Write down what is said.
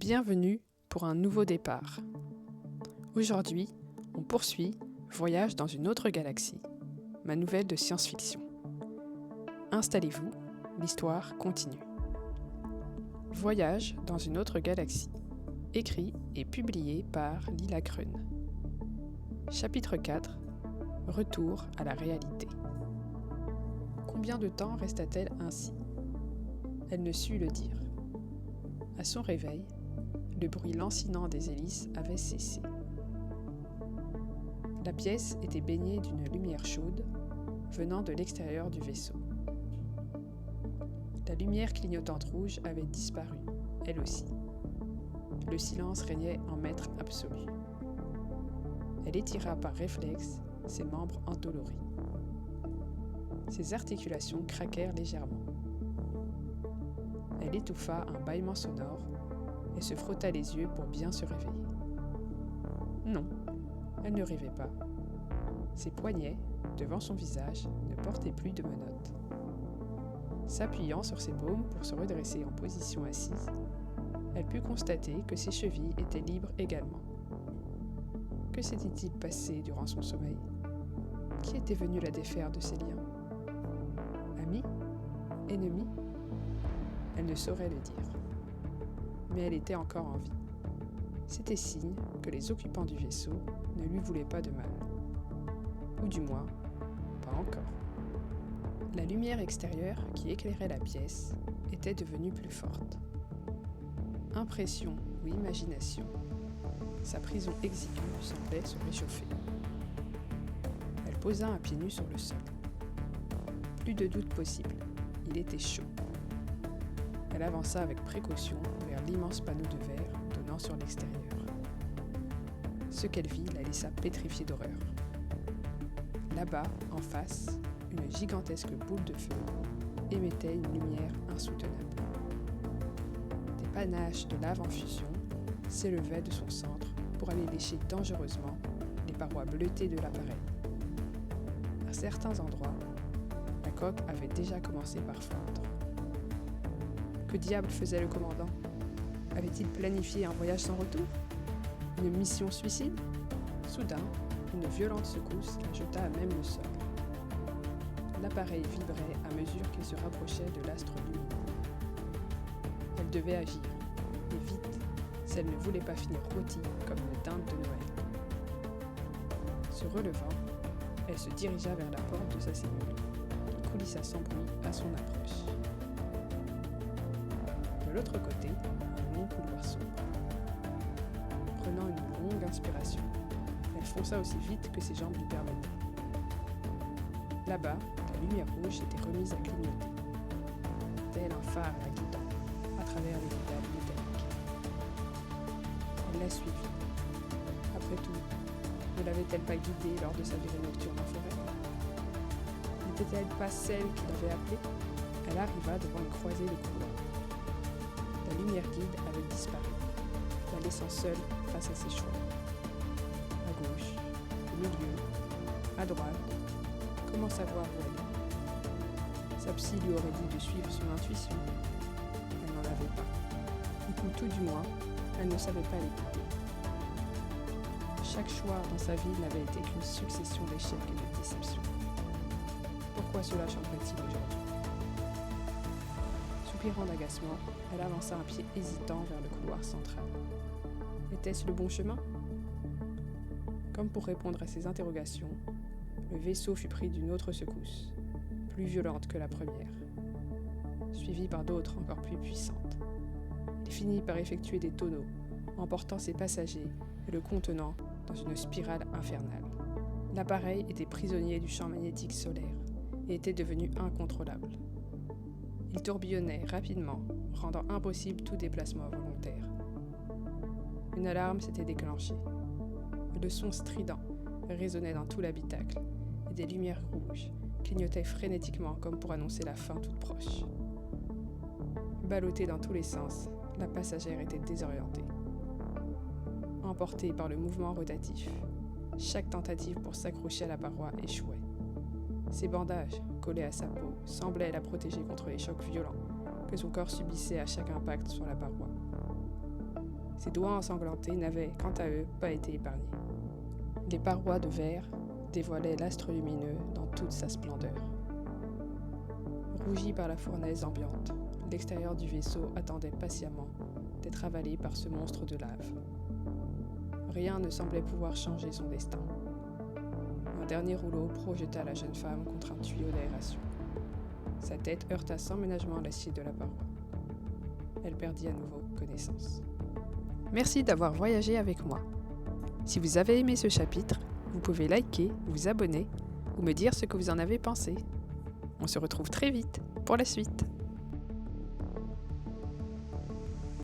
Bienvenue pour un nouveau départ. Aujourd'hui, on poursuit Voyage dans une autre galaxie, ma nouvelle de science-fiction. Installez-vous, l'histoire continue. Voyage dans une autre galaxie, écrit et publié par Lila Kreun. Chapitre 4. Retour à la réalité. Combien de temps resta-t-elle ainsi ? Elle ne sut le dire. À son réveil, le bruit lancinant des hélices avait cessé. La pièce était baignée d'une lumière chaude venant de l'extérieur du vaisseau. La lumière clignotante rouge avait disparu, elle aussi. Le silence régnait en maître absolu. Elle étira par réflexe ses membres endoloris. Ses articulations craquèrent légèrement. Elle étouffa un bâillement sonore et se frotta les yeux pour bien se réveiller. Non, elle ne rêvait pas. Ses poignets, devant son visage, ne portaient plus de menottes. S'appuyant sur ses paumes pour se redresser en position assise, elle put constater que ses chevilles étaient libres également. Que s'était-il passé durant son sommeil ? Qui était venu la défaire de ses liens ? Ami ? Ennemi ? Elle ne saurait le dire. Mais elle était encore en vie. C'était signe que les occupants du vaisseau ne lui voulaient pas de mal. Ou du moins, pas encore. La lumière extérieure qui éclairait la pièce était devenue plus forte. Impression ou imagination, sa prison exiguë semblait se réchauffer. Elle posa un pied nu sur le sol. Plus de doute possible, il était chaud. Elle avança avec précaution vers l'immense panneau de verre donnant sur l'extérieur. Ce qu'elle vit la laissa pétrifiée d'horreur. Là-bas, en face, une gigantesque boule de feu émettait une lumière insoutenable. Des panaches de lave en fusion s'élevaient de son centre pour aller lécher dangereusement les parois bleutées de l'appareil. À certains endroits, la coque avait déjà commencé par fondre. Que diable faisait le commandant ? Avait-il planifié un voyage sans retour ? Une mission suicide ? Soudain, une violente secousse la jeta à même le sol. L'appareil vibrait à mesure qu'il se rapprochait de l'astre lumineux. Elle devait agir, et vite, si elle ne voulait pas finir rôtie comme une dinde de Noël. Se relevant, elle se dirigea vers la porte de sa cellule, qui coulissa sans bruit à son approche. De l'autre côté, un long couloir sombre. Prenant une longue inspiration, elle fonça aussi vite que ses jambes lui permettaient. Là-bas, la lumière rouge s'était remise à clignoter, tel un phare la guidant à travers les pétales métalliques. Elle la suivit. Après tout, ne l'avait-elle pas guidée lors de sa virée nocturne en forêt ? N'était-elle pas celle qui l'avait appelée ? Elle arriva devant une croisée de couloirs. La lumière guide avait disparu, la laissant seule face à ses choix. À gauche, au milieu, à droite, comment savoir où aller ? Sa psy lui aurait dit de suivre son intuition. Elle n'en avait pas. Ou tout du moins, elle ne savait pas l'écouter. Chaque choix dans sa vie n'avait été qu'une succession d'échecs et de déceptions. Pourquoi cela changerait-il aujourd'hui ? Soupirant d'agacement, elle avança un pied hésitant vers le couloir central. Était-ce le bon chemin ? Comme pour répondre à ses interrogations, le vaisseau fut pris d'une autre secousse, plus violente que la première, suivie par d'autres encore plus puissantes. Il finit par effectuer des tonneaux, emportant ses passagers et le contenant dans une spirale infernale. L'appareil était prisonnier du champ magnétique solaire et était devenu incontrôlable. Il tourbillonnait rapidement, rendant impossible tout déplacement volontaire. Une alarme s'était déclenchée. Le son strident résonnait dans tout l'habitacle et des lumières rouges clignotaient frénétiquement comme pour annoncer la fin toute proche. Ballottée dans tous les sens, la passagère était désorientée. Emportée par le mouvement rotatif, chaque tentative pour s'accrocher à la paroi échouait. Ses bandages, collés à sa peau, semblaient la protéger contre les chocs violents que son corps subissait à chaque impact sur la paroi. Ses doigts ensanglantés n'avaient, quant à eux, pas été épargnés. Les parois de verre dévoilaient l'astre lumineux dans toute sa splendeur. Rougi par la fournaise ambiante, l'extérieur du vaisseau attendait patiemment d'être avalé par ce monstre de lave. Rien ne semblait pouvoir changer son destin. Un dernier rouleau projeta la jeune femme contre un tuyau d'aération. Sa tête heurta sans ménagement l'acier de la paroi. Elle perdit à nouveau connaissance. Merci d'avoir voyagé avec moi. Si vous avez aimé ce chapitre, vous pouvez liker, vous abonner ou me dire ce que vous en avez pensé. On se retrouve très vite pour la suite.